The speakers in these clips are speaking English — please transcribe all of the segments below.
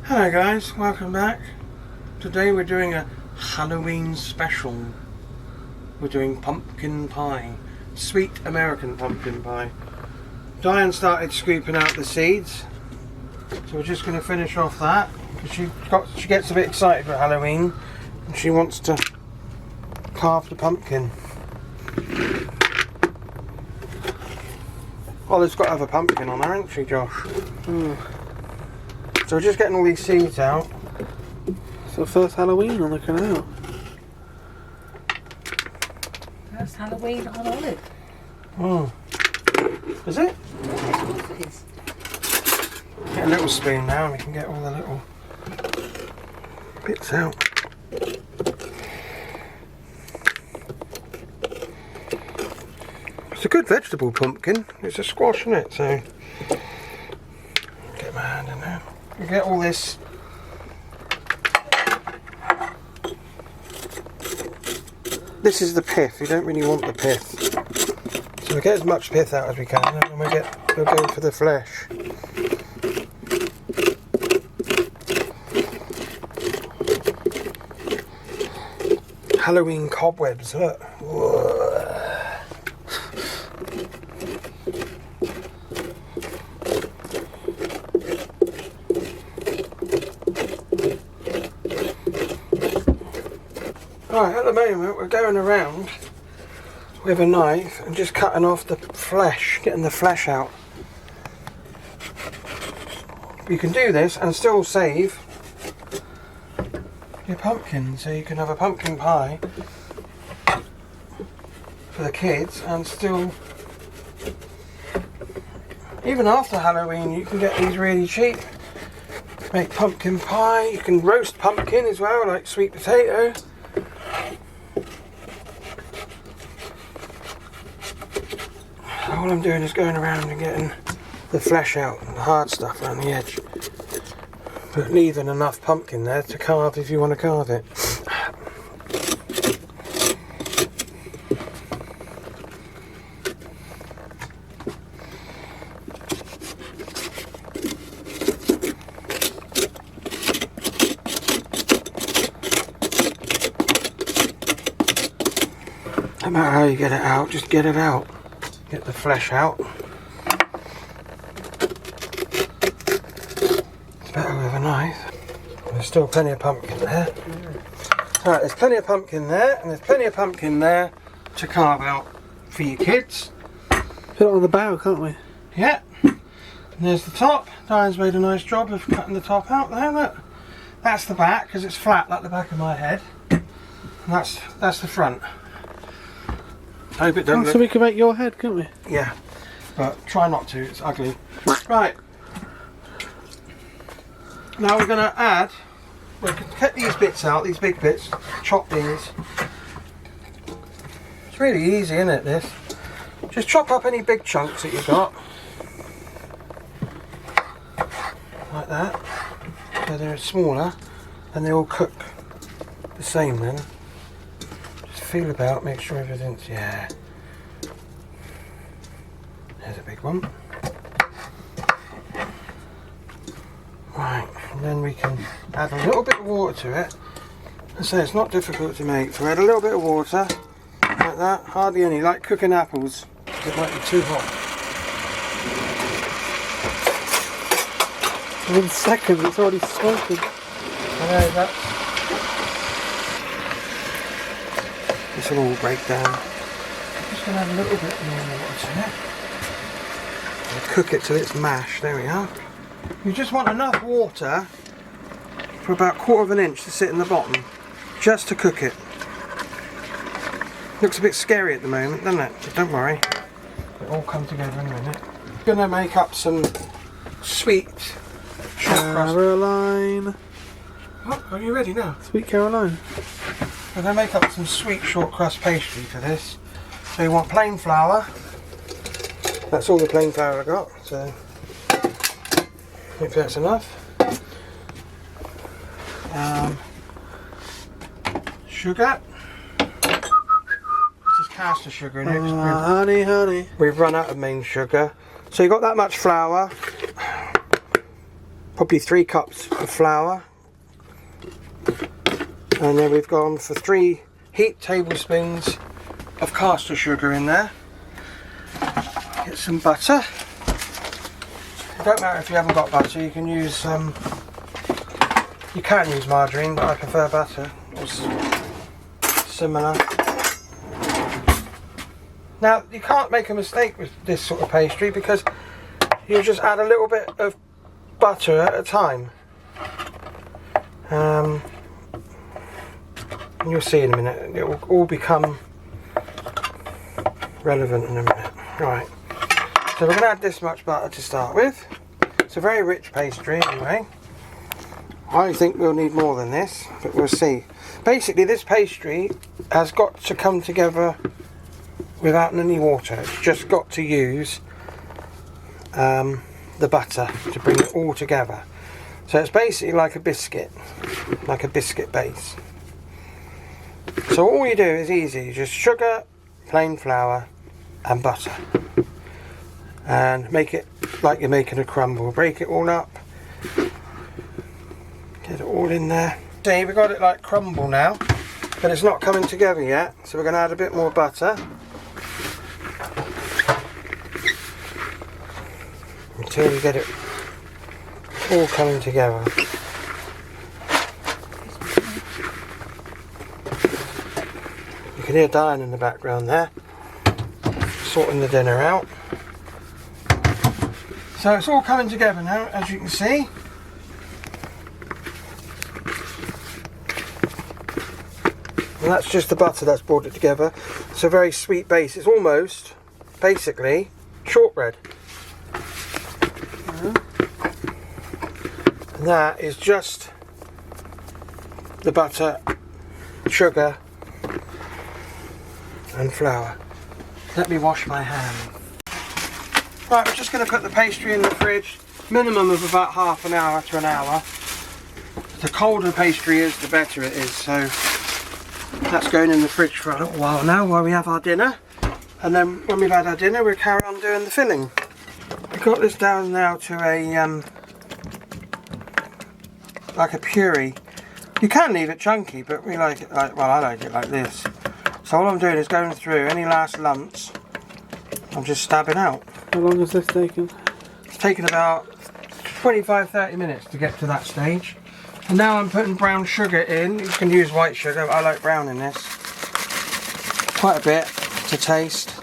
Hello guys, welcome back. Today we're doing a Halloween special. We're doing pumpkin pie. Sweet American pumpkin pie. Diane started scooping out the seeds, so we're just going to finish off that because she gets a bit excited for Halloween and she wants to carve the pumpkin. Well, it's got to have a pumpkin on there, hasn't she, Josh? So we're just getting all these seeds out. It's the first Halloween on the canal. First Halloween on Olive. Is it? Yes, of course it is. Get a little spoon now and we can get all the little bits out. It's a good vegetable pumpkin. It's a squash, isn't it? So get my hand in there. We get all this. This is the pith. You don't really want the pith, so we get as much pith out as we can, and then we'll go for the flesh. Halloween cobwebs. Look. Whoa. Right, at the moment we're going around with a knife and just cutting off the flesh, getting the flesh out. You can do this and still save your pumpkin, so you can have a pumpkin pie for the kids and still, even after Halloween, you can get these really cheap. Make pumpkin pie, you can roast pumpkin as well, like sweet potato. All I'm doing is going around and getting the flesh out and the hard stuff around the edge, but leaving enough pumpkin there to carve if you want to carve it. No matter how you get it out, just get it out. Get the flesh out. It's better with a knife. There's still plenty of pumpkin there. Alright, there's plenty of pumpkin there, and there's plenty of pumpkin there to carve out for your kids. Put it on the barrel, can't we? Yeah. And there's the top. Diane's made a nice job of cutting the top out there, look. That's the back, because it's flat like the back of my head. And that's the front. Hope it doesn't So we can make your head, can't we? Yeah, but try not to, it's ugly. Right, now we're going to add, we can cut these bits out, these big bits, chop these. It's really easy, isn't it, this? Just chop up any big chunks that you've got. Like that. So they're smaller, and they all cook the same then. Feel about, make sure everything's, yeah. There's a big one. Right, and then we can add a little bit of water to it. And so it's not difficult to make. So add a little bit of water, like that, hardly any, like cooking apples. It might be too hot. Within seconds, it's already smoking. I know, that's... This will all break down. I'm just going to add a little bit more water to it. And cook it till it's mashed. There we are. You just want enough water for about 1/4 of an inch to sit in the bottom, just to cook it. Looks a bit scary at the moment, doesn't it? But don't worry, it'll all come together in a minute. Going to make up some sweet short crust. Caroline. What? Are you ready now? Sweet Caroline. We're going to make up some sweet short crust pastry for this. So you want plain flour. That's all the plain flour I got, so hopefully that's enough. Sugar. This is caster sugar in it. Honey. We've run out of main sugar. So you got that much flour. probably 3 cups of flour, and then we've gone for 3 heaped tablespoons of caster sugar in there. Get some butter. It don't matter if you haven't got butter, you can use margarine, but I prefer butter. It's similar. Now you can't make a mistake with this sort of pastry because you just add a little bit of butter at a time. And you'll see in a minute, it will all become relevant in a minute. Right, so we're going to add this much butter to start with. It's a very rich pastry anyway. I think we'll need more than this, but we'll see. Basically this pastry has got to come together without any water. It's just got to use the butter to bring it all together. So it's basically like a biscuit base. So all you do is easy, just sugar, plain flour and butter, and make it like you're making a crumble. Break it all up, get it all in there. See, we've got it like crumble now, but it's not coming together yet, so we're going to add a bit more butter until we get it all coming together. You can hear Diane in the background there, sorting the dinner out. So it's all coming together now, as you can see. And that's just the butter that's brought it together. It's a very sweet base. It's almost, basically, shortbread. And that is just the butter, sugar and flour. Let me wash my hand. Right, we're just going to put the pastry in the fridge, minimum of about half an hour to an hour. The colder pastry is, the better it is, so that's going in the fridge for a little while now while we have our dinner. And then when we've had our dinner, we'll carry on doing the filling. We've got this down now to a like a puree. You can leave it chunky, but we like it like, well, I like it like this. So all I'm doing is going through any last lumps. I'm just stabbing out. How long has this taken? It's taken about 25-30 minutes to get to that stage. And now I'm putting brown sugar in. You can use white sugar, but I like brown in this. Quite a bit to taste.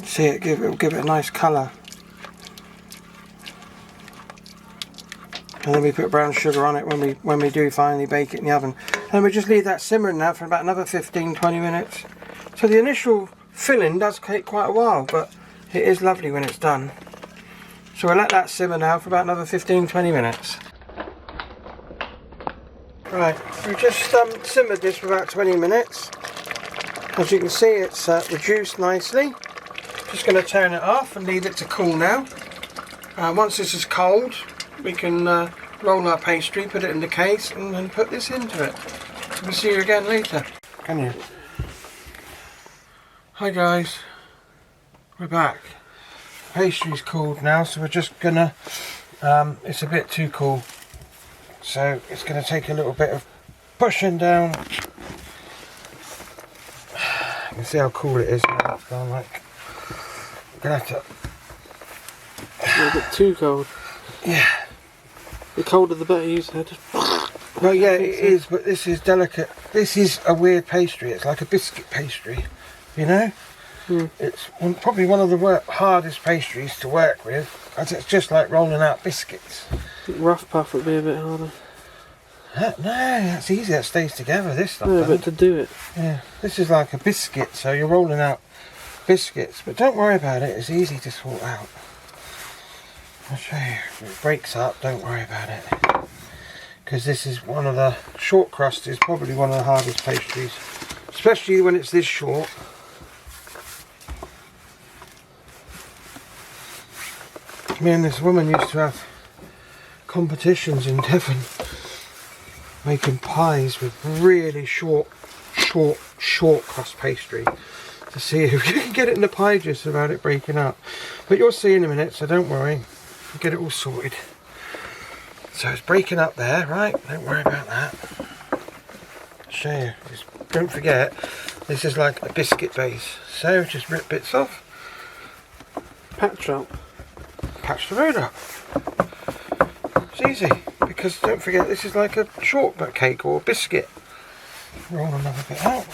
See, it will give it a nice colour. And then we put brown sugar on it when we do finally bake it in the oven. And we just leave that simmering now for about another 15-20 minutes. So the initial filling does take quite a while, but it is lovely when it's done. So we'll let that simmer now for about another 15-20 minutes. Right, we've just simmered this for about 20 minutes. As you can see, it's reduced nicely. Just going to turn it off and leave it to cool now. Once this is cold, we can roll our pastry, put it in the case, and then put this into it. So we'll see you again later. Can you? Hi guys, we're back. Pastry's cooled now, so we're just gonna, it's a bit too cool, so it's gonna take a little bit of pushing down. You can see how cool it is now. It's gone like, I'm gonna have to. A bit too cold. Yeah. The colder the better, you said. Well, yeah, it is, but this is delicate. This is a weird pastry. It's like a biscuit pastry, you know? It's probably one of the hardest pastries to work with, as it's just like rolling out biscuits. I think rough puff would be a bit harder. No, that's easy. That stays together, this stuff. No, but to do it. Yeah, this is like a biscuit, so you're rolling out biscuits. But don't worry about it. It's easy to sort out. I'll show you. If it breaks up, don't worry about it. Because this is one of the short crust is probably one of the hardest pastries, especially when it's this short. Me and this woman used to have competitions in Devon making pies with really short crust pastry. to see if you can get it in the pie just without it breaking up. But you'll see in a minute, so don't worry. We'll get it all sorted. So it's breaking up there, right? Don't worry about that. I'll show you. Just don't forget, this is like a biscuit base. So just rip bits off. Patch up. Patch the road up. It's easy, because don't forget this is like a shortbread cake or a biscuit. Roll another bit out.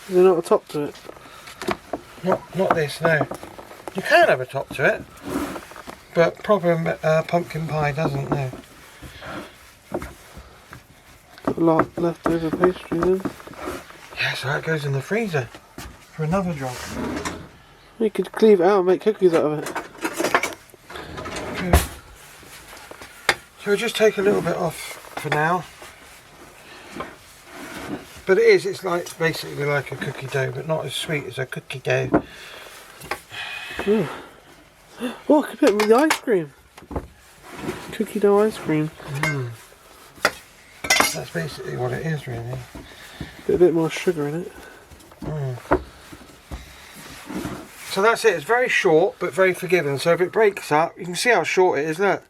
Is there not a top to it? Not this, no. You can have a top to it, but proper pumpkin pie doesn't, no. Got a lot leftover pastry then. Yeah, so that goes in the freezer for another job. You could cleave it out and make cookies out of it. Okay. So we'll just take a little bit off for now. But it's like basically like a cookie dough, but not as sweet as a cookie dough. Ooh. Oh, I could put it with the ice cream. Cookie dough ice cream. That's basically what it is, really. Put a bit more sugar in it. So that's it. It's very short, but very forgiving. So if it breaks up, you can see how short it is, look.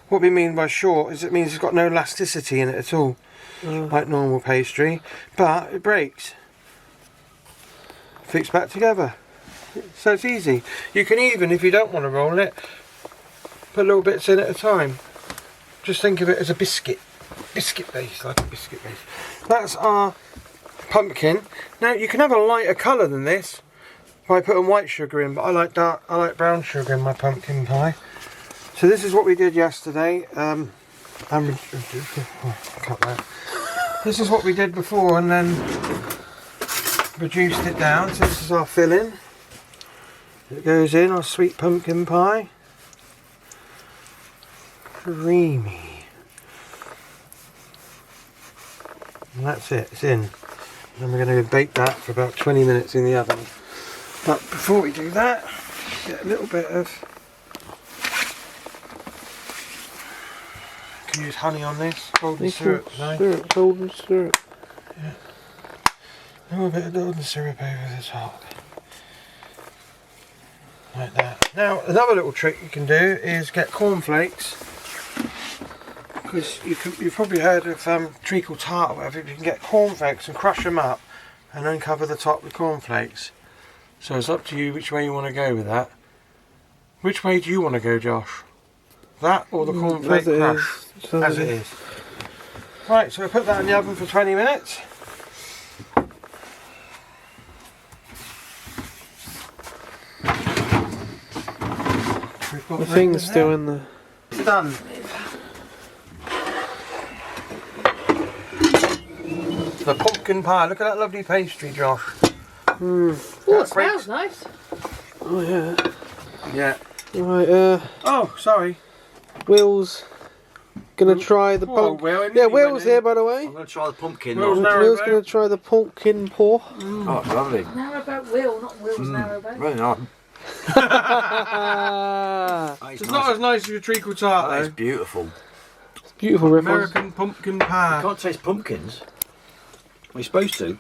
What we mean by short is it means it's got no elasticity in it at all. Like normal pastry, but it breaks. Fix back together. So it's easy. You can even, if you don't want to roll it, put little bits in at a time. Just think of it as a biscuit base, like a biscuit base. That's our pumpkin. Now you can have a lighter colour than this by putting white sugar in, but I like brown sugar in my pumpkin pie. So this is what we did yesterday. Cut that. This is what we did before, and then reduced it down. So this is our filling. It goes in our sweet pumpkin pie. Creamy. And that's it, it's in. And we're going to bake that for about 20 minutes in the oven. But before we do that, get a little bit of, you can use honey on this, golden syrup. Golden syrup. Yeah. A little bit of golden syrup over the top. Like that. Now, another little trick you can do is get cornflakes. Because you've probably heard of treacle tart or whatever. You can get cornflakes and crush them up and then cover the top with cornflakes. So it's up to you which way you want to go with that. Which way do you want to go, Josh? That or the cornflake crush? As it is. Right, so we'll put that in the oven for 20 minutes. The thing's still in there. It's done. The pumpkin pie. Look at that lovely pastry, Josh. Oh, it smells nice. Oh yeah. Yeah. Right. Oh, sorry. Will's gonna try the pumpkin. Will, Yeah, Will's here, by the way. I'm going to try the pumpkin. Will's one. narrowboat. Will's gonna try the pumpkin pour. Oh, it's lovely. Narrowboat Will, not Will's narrowboat. Really nice. It's not as nice as your treacle tart, That though. is beautiful. It's beautiful, Riffles. American pumpkin pie. You can't taste pumpkins. Are you supposed to?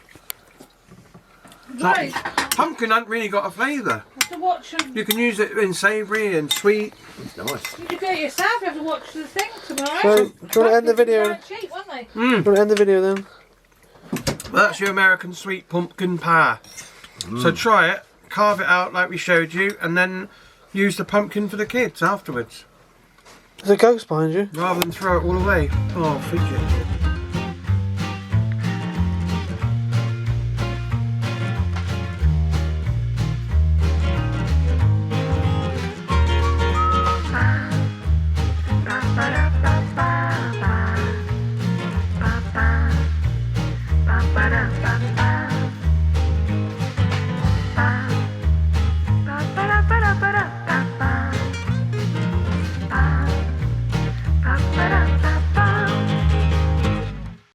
Right, Pumpkin hasn't really got a flavour. you have to watch them. You can use it in savoury and sweet. It's nice. You do it yourself, you have to watch the thing tomorrow. So, do you want to end the video? Quite cheap, weren't they? Do you want to end the video then? That's your American sweet pumpkin pie. So try it, carve it out like we showed you, and then use the pumpkin for the kids afterwards. There's a ghost behind you. Rather than throw it all away. Oh, fidget.